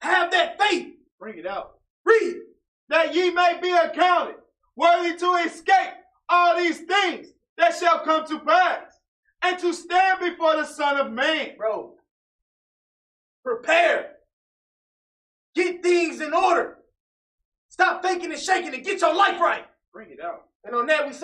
Have that faith. Bring it out. Read. That ye may be accounted worthy to escape all these things that shall come to pass, and to stand before the Son of Man. Bro, prepare. Get things in order. Stop thinking and shaking and get your life right. Bring it out. And on that we say,